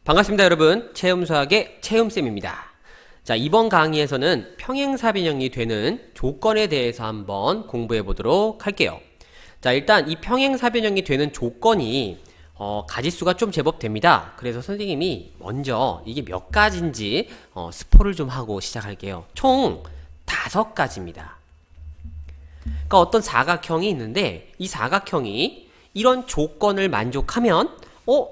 반갑습니다, 여러분. 체험수학의 체험쌤입니다. 자, 이번 강의에서는 평행사변형이 되는 조건에 대해서 한번 공부해 보도록 할게요. 자, 일단 이 평행사변형이 되는 조건이 가지수가 좀 제법 됩니다. 그래서 선생님이 먼저 이게 몇 가지인지 스포를 좀 하고 시작할게요. 총 5가지입니다. 그러니까 어떤 사각형이 있는데 이 사각형이 이런 조건을 만족하면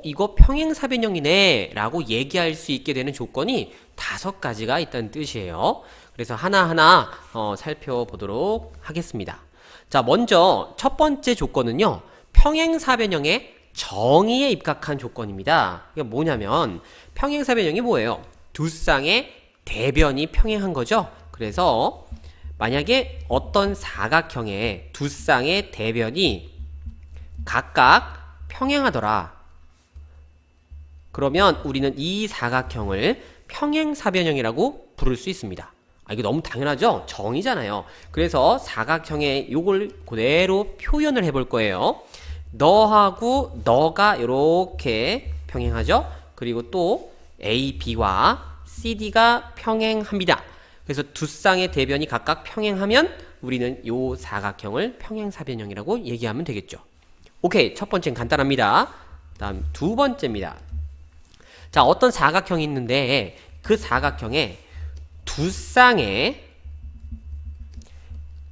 이거 평행사변형이네 라고 얘기할 수 있게 되는 조건이 5가지가 있다는 뜻이에요. 그래서 하나하나 살펴보도록 하겠습니다. 자, 먼저 첫 번째 조건은요, 평행사변형의 정의에 입각한 조건입니다. 이게 뭐냐면 평행사변형이 뭐예요? 두 쌍의 대변이 평행한 거죠. 그래서 만약에 어떤 사각형의 두 쌍의 대변이 각각 평행하더라, 그러면 우리는 이 사각형을 평행사변형이라고 부를 수 있습니다. 이거 너무 당연하죠? 정의잖아요. 그래서 사각형의 요걸 그대로 표현을 해볼 거예요. 너하고 너가 이렇게 평행하죠? 그리고 또 A, B와 CD가 평행합니다. 그래서 두 쌍의 대변이 각각 평행하면 우리는 요 사각형을 평행사변형이라고 얘기하면 되겠죠. 오케이, 첫 번째는 간단합니다. 다음 두 번째입니다. 자, 어떤 사각형이 있는데 그 사각형에 두 쌍의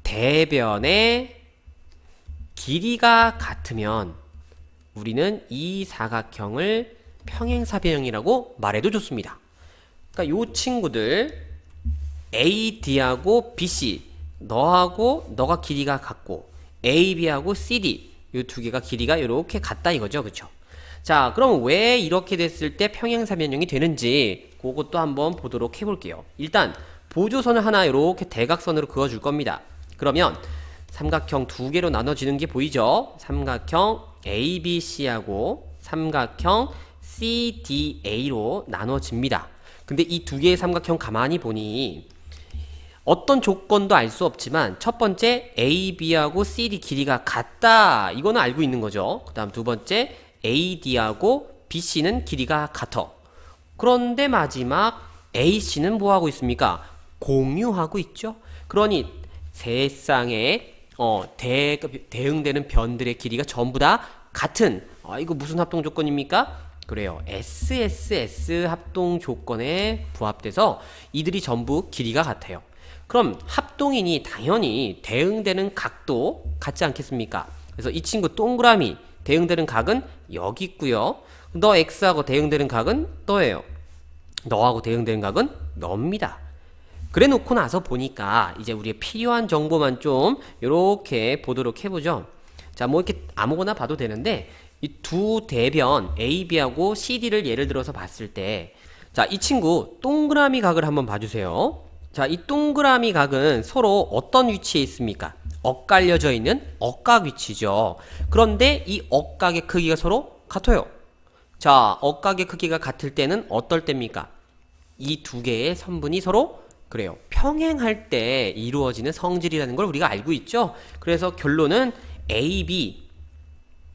대변의 길이가 같으면 우리는 이 사각형을 평행사변형이라고 말해도 좋습니다. 그러니까 요 친구들 AD하고 BC, 너하고 너가 길이가 같고 AB하고 CD, 요 두 개가 길이가 이렇게 같다 이거죠. 그쵸? 자, 그럼 왜 이렇게 됐을 때 평행사변형이 되는지 그것도 한번 보도록 해볼게요. 일단 보조선을 하나 이렇게 대각선으로 그어줄 겁니다. 그러면 삼각형 두 개로 나눠지는 게 보이죠? 삼각형 ABC하고 삼각형 CDA로 나눠집니다. 근데 이 두 개의 삼각형 가만히 보니 어떤 조건도 알 수 없지만 첫 번째 AB하고 CD 길이가 같다, 이거는 알고 있는 거죠. 그 다음 두 번째 AD하고 BC는 길이가 같아. 그런데 마지막 AC는 뭐하고 있습니까? 공유하고 있죠. 그러니 세 쌍의 대응되는 변들의 길이가 전부 다 같은, 이거 무슨 합동 조건입니까? 그래요, SSS 합동 조건에 부합돼서 이들이 전부 길이가 같아요. 그럼 합동이니 당연히 대응되는 각도 같지 않겠습니까? 그래서 이 친구 동그라미 대응되는 각은 여기 있고요. 너 X하고 대응되는 각은 너예요. 너하고 대응되는 각은 너입니다. 그래 놓고 나서 보니까 이제 우리의 필요한 정보만 좀 이렇게 보도록 해보죠. 자, 뭐 이렇게 아무거나 봐도 되는데 이 두 대변 AB하고 CD를 예를 들어서 봤을 때, 자, 이 친구 동그라미 각을 한번 봐주세요. 자, 이 동그라미 각은 서로 어떤 위치에 있습니까? 엇갈려져 있는 억각 위치죠. 그런데 이 억각의 크기가 서로 같아요. 자, 억각의 크기가 같을 때는 어떨 때입니까? 이 두 개의 선분이 서로 그래요, 평행할 때 이루어지는 성질이라는 걸 우리가 알고 있죠. 그래서 결론은 AB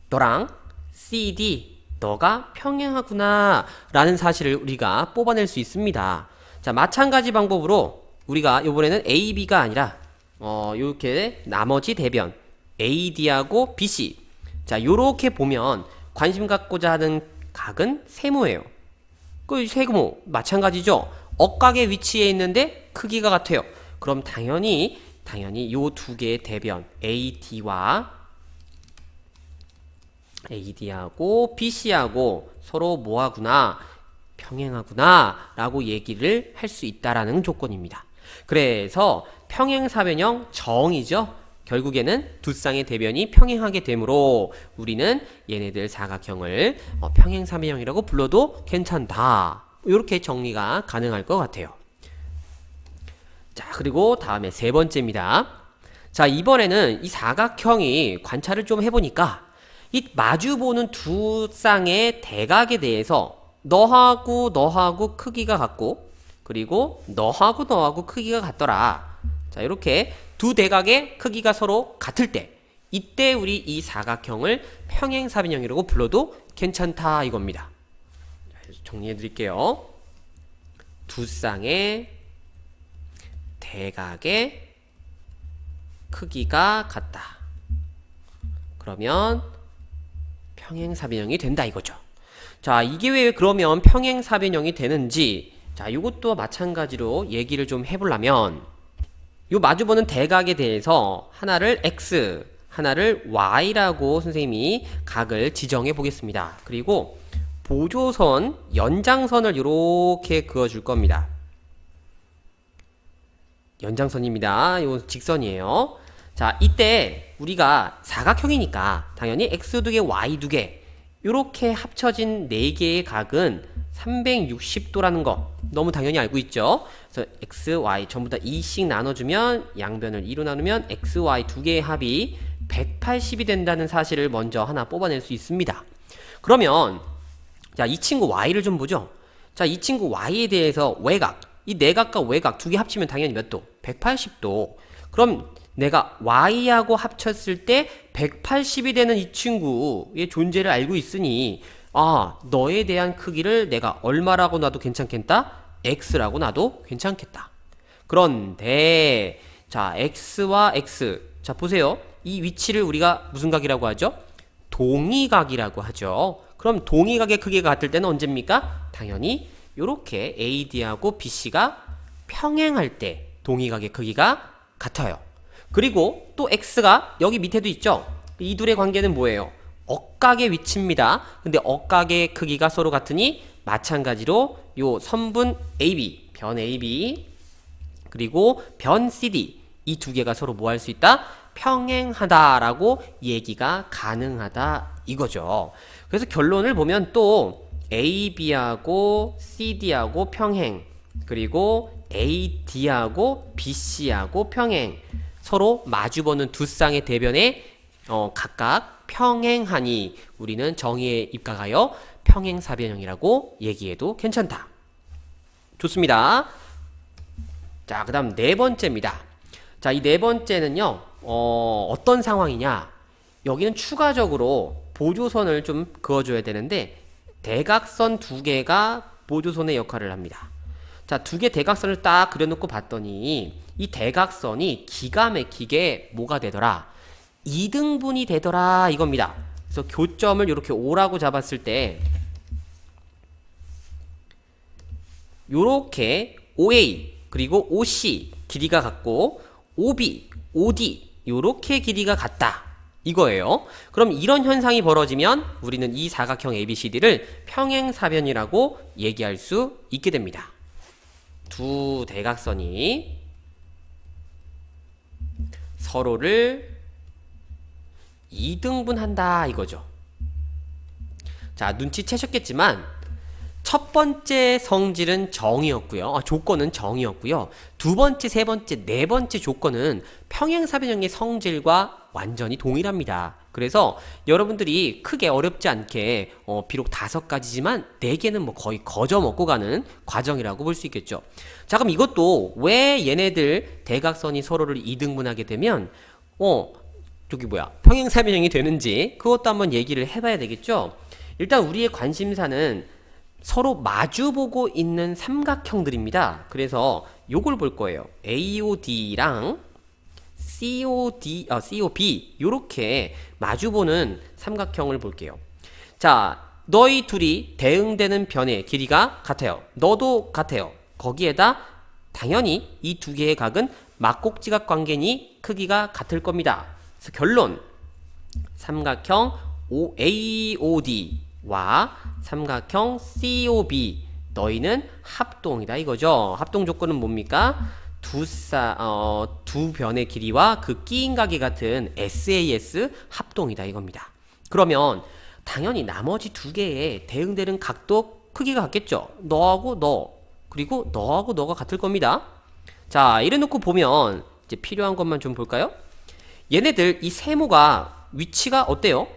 너랑 CD 너가 평행하구나 라는 사실을 우리가 뽑아낼 수 있습니다. 자, 마찬가지 방법으로 우리가 이번에는 AB가 아니라 요렇게 나머지 대변 AD하고 BC, 자, 요렇게 보면 관심 갖고자 하는 각은 세모예요. 그 세모 마찬가지죠. 억각의 위치에 있는데 크기가 같아요. 그럼 당연히 요 두 개의 대변 AD하고 BC하고 서로 뭐하구나, 평행하구나 라고 얘기를 할 수 있다라는 조건입니다. 그래서 평행사변형 정의죠. 결국에는 두 쌍의 대변이 평행하게 되므로 우리는 얘네들 사각형을 평행사변형이라고 불러도 괜찮다, 이렇게 정리가 가능할 것 같아요. 자, 그리고 다음에 세 번째입니다. 자, 이번에는 이 사각형이 관찰을 좀 해보니까 이 마주보는 두 쌍의 대각에 대해서 너하고 크기가 같고 그리고 너하고 크기가 같더라. 자, 이렇게 두 대각의 크기가 서로 같을 때 이때 우리 이 사각형을 평행사변형이라고 불러도 괜찮다 이겁니다. 정리해 드릴게요. 두 쌍의 대각의 크기가 같다. 그러면 평행사변형이 된다 이거죠. 자, 이게 왜 그러면 평행사변형이 되는지, 자, 이것도 마찬가지로 얘기를 좀 해보려면, 요 마주보는 대각에 대해서 하나를 x, 하나를 y라고 선생님이 각을 지정해 보겠습니다. 그리고 보조선, 연장선을 이렇게 그어줄 겁니다. 연장선입니다. 요 직선이에요. 자, 이때 우리가 사각형이니까 당연히 x 두 개, y 두 개 이렇게 합쳐진 4개의 각은 360도라는 거 너무 당연히 알고 있죠. 그래서 x, y 전부 다 2씩 나눠주면 양변을 2로 나누면 x, y 두 개의 합이 180이 된다는 사실을 먼저 하나 뽑아낼 수 있습니다. 그러면 자, 이 친구 y를 좀 보죠. 자, 이 친구 y에 대해서 외곽, 이 내각과 외곽 두 개 합치면 당연히 몇 도? 180도. 그럼 내가 y하고 합쳤을 때 180이 되는 이 친구의 존재를 알고 있으니, 아, 너에 대한 크기를 내가 얼마라고 놔도 괜찮겠다? x라고 놔도 괜찮겠다. 그런데 자, x와 x, 자 보세요. 이 위치를 우리가 무슨 각이라고 하죠? 동의각이라고 하죠. 그럼 동의각의 크기가 같을 때는 언제입니까? 당연히 요렇게 AD하고 BC가 평행할 때 동의각의 크기가 같아요. 그리고 또 X가 여기 밑에도 있죠? 이 둘의 관계는 뭐예요? 억각의 위치입니다. 근데 억각의 크기가 서로 같으니 마찬가지로 요 선분 AB, 변 AB 그리고 변 CD 이 두 개가 서로 뭐 할 수 있다? 평행하다라고 얘기가 가능하다 이거죠. 그래서 결론을 보면 또 AB하고 CD하고 평행, 그리고 AD하고 BC하고 평행, 서로 마주보는 두 쌍의 대변에 각각 평행하니 우리는 정의에 입각하여 평행사변형이라고 얘기해도 괜찮다. 좋습니다. 자, 그 다음 네 번째입니다. 자, 이 네 번째는요, 어떤 상황이냐. 여기는 추가적으로 보조선을 좀 그어줘야 되는데, 대각선 두 개가 보조선의 역할을 합니다. 자, 두 개 대각선을 딱 그려놓고 봤더니, 이 대각선이 기가 막히게 뭐가 되더라? 2등분이 되더라 이겁니다. 그래서 교점을 이렇게 O라고 잡았을 때 요렇게 OA 그리고 OC 길이가 같고 OB, OD 요렇게 길이가 같다 이거예요. 그럼 이런 현상이 벌어지면 우리는 이 사각형 ABCD를 평행사변이라고 얘기할 수 있게 됩니다. 두 대각선이 서로를 2등분한다 이거죠. 자, 눈치채셨겠지만 첫 번째 성질은 정이었고요. 조건은 정이었고요. 두 번째, 세 번째, 네 번째 조건은 평행사변형의 성질과 완전히 동일합니다. 그래서 여러분들이 크게 어렵지 않게 비록 5가지지만 4개는 뭐 거의 거저 먹고 가는 과정이라고 볼 수 있겠죠. 자, 그럼 이것도 왜 얘네들 대각선이 서로를 2등분하게 되면 평행사변형이 되는지 그것도 한번 얘기를 해봐야 되겠죠. 일단 우리의 관심사는 서로 마주보고 있는 삼각형들입니다. 그래서 요걸 볼 거예요. AOD랑 COB 요렇게 마주보는 삼각형을 볼게요. 자, 너희 둘이 대응되는 변의 길이가 같아요. 너도 같아요. 거기에다 당연히 이 두 개의 각은 막곡지각 관계니 크기가 같을 겁니다. 그래서 결론, 삼각형 AOD와 삼각형 COB 너희는 합동이다 이거죠. 합동 조건은 뭡니까? 두 변의 길이와 그 끼인 각이 같은 SAS 합동이다 이겁니다. 그러면 당연히 나머지 두 개의 대응되는 각도 크기가 같겠죠. 너하고 너 그리고 너하고 너가 같을 겁니다. 자, 이래놓고 보면 이제 필요한 것만 좀 볼까요? 얘네들 이 세모가 위치가 어때요?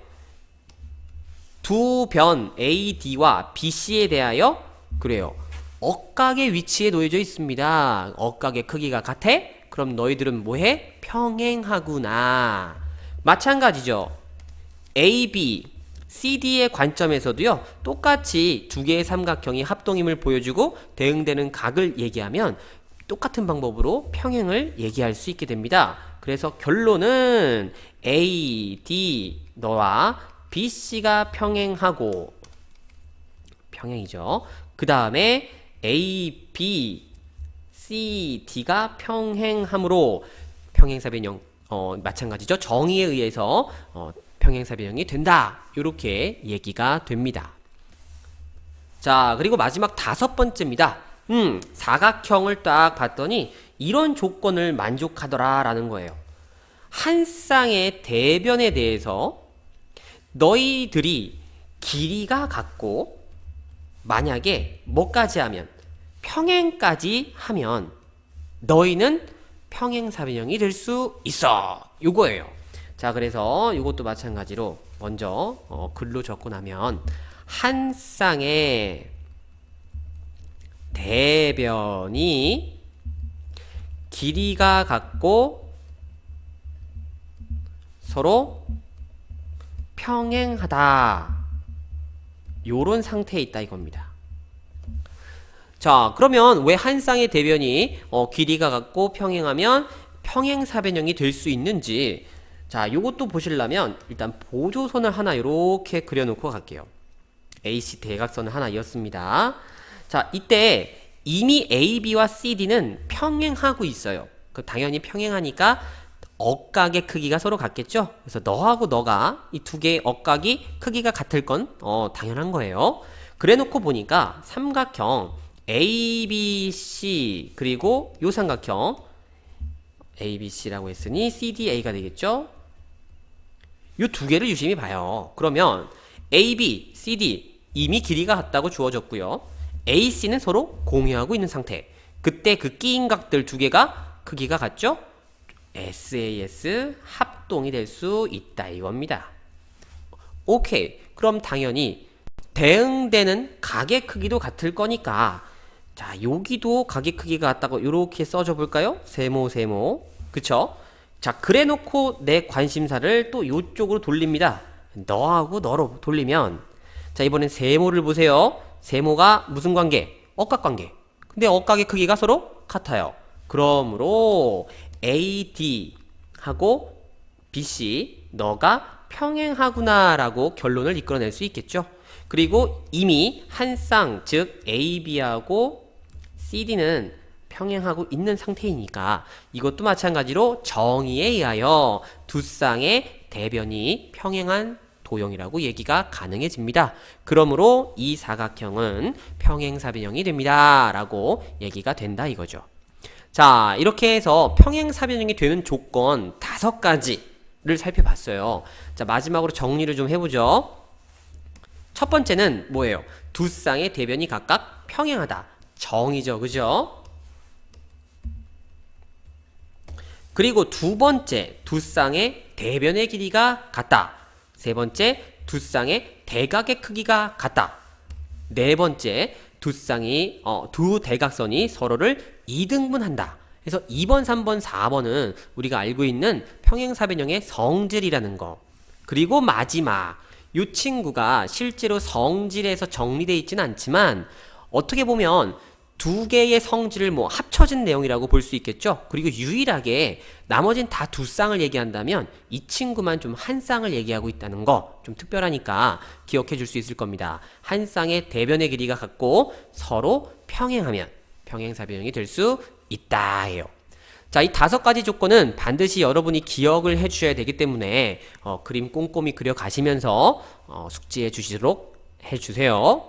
두 변 AD와 BC에 대하여 그래요. 억각의 위치에 놓여져 있습니다. 억각의 크기가 같아? 그럼 너희들은 뭐해? 평행하구나. 마찬가지죠. AB, CD의 관점에서도요, 똑같이 두 개의 삼각형이 합동임을 보여주고 대응되는 각을 얘기하면 똑같은 방법으로 평행을 얘기할 수 있게 됩니다. 그래서 결론은 A, D 너와 BC가 평행하고 평행이죠. 그 다음에 A, B, C, D가 평행하므로 평행사변형 마찬가지죠. 정의에 의해서 평행사변형이 된다. 이렇게 얘기가 됩니다. 자, 그리고 마지막 5번째입니다. 사각형을 딱 봤더니 이런 조건을 만족하더라 라는 거예요. 한 쌍의 대변에 대해서 너희들이 길이가 같고 만약에 뭐까지 하면 평행까지 하면 너희는 평행사변형이 될 수 있어. 요거예요. 자, 그래서 이것도 마찬가지로 먼저 글로 적고 나면 한 쌍의 대변이 길이가 같고 서로 평행하다. 요런 상태에 있다 이겁니다. 자, 그러면 왜 한 쌍의 대변이 길이가 같고 평행하면 평행사변형이 될 수 있는지, 자, 요것도 보시려면 일단 보조선을 하나 이렇게 그려놓고 갈게요. AC 대각선을 하나 이었습니다. 자, 이때 이미 AB와 CD는 평행하고 있어요. 그 당연히 평행하니까 억각의 크기가 서로 같겠죠? 그래서 너하고 너가 이 두 개의 억각이 크기가 같을 건 당연한 거예요. 그래 놓고 보니까 삼각형 ABC 그리고 요 삼각형 ABC라고 했으니 CDA가 되겠죠? 요 두 개를 유심히 봐요. 그러면 AB, CD 이미 길이가 같다고 주어졌고요. AC는 서로 공유하고 있는 상태. 그때 그 끼인 각들 두 개가 크기가 같죠? SAS 합동이 될 수 있다 이겁니다. 오케이. 그럼 당연히 대응되는 각의 크기도 같을 거니까, 자, 여기도 각의 크기가 같다고 이렇게 써줘 볼까요? 세모 그쵸? 자, 그래 놓고 내 관심사를 또 이쪽으로 돌립니다. 너하고 너로 돌리면, 자, 이번엔 세모를 보세요. 세모가 무슨 관계? 억각 관계. 근데 억각의 크기가 서로 같아요. 그러므로 AD하고 BC 너가 평행하구나 라고 결론을 이끌어낼 수 있겠죠. 그리고 이미 한 쌍, 즉 AB하고 CD는 평행하고 있는 상태이니까 이것도 마찬가지로 정의에 의하여 두 쌍의 대변이 평행한 도형이라고 얘기가 가능해집니다. 그러므로 이 사각형은 평행사변형이 됩니다 라고 얘기가 된다 이거죠. 자, 이렇게 해서 평행사변형이 되는 조건 5가지를 살펴봤어요. 자, 마지막으로 정리를 좀 해보죠. 첫 번째는 뭐예요? 두 쌍의 대변이 각각 평행하다. 정의죠. 그죠? 그리고 두 번째, 두 쌍의 대변의 길이가 같다. 세 번째, 두 쌍의 대각의 크기가 같다. 네 번째, 두 대각선이 서로를 이등분한다. 그래서 2번, 3번, 4번은 우리가 알고 있는 평행사변형의 성질이라는 거. 그리고 마지막, 이 친구가 실제로 성질에서 정리되어 있지는 않지만 어떻게 보면 두 개의 성질을 합쳐진 내용이라고 볼 수 있겠죠. 그리고 유일하게 나머진 다 두 쌍을 얘기한다면 이 친구만 좀 한 쌍을 얘기하고 있다는 거 좀 특별하니까 기억해 줄 수 있을 겁니다. 한 쌍의 대변의 길이가 같고 서로 평행하면 평행사변형이 될 수 있다 해요. 자, 이 5가지 조건은 반드시 여러분이 기억을 해 주셔야 되기 때문에 그림 꼼꼼히 그려 가시면서 숙지해 주시도록 해 주세요.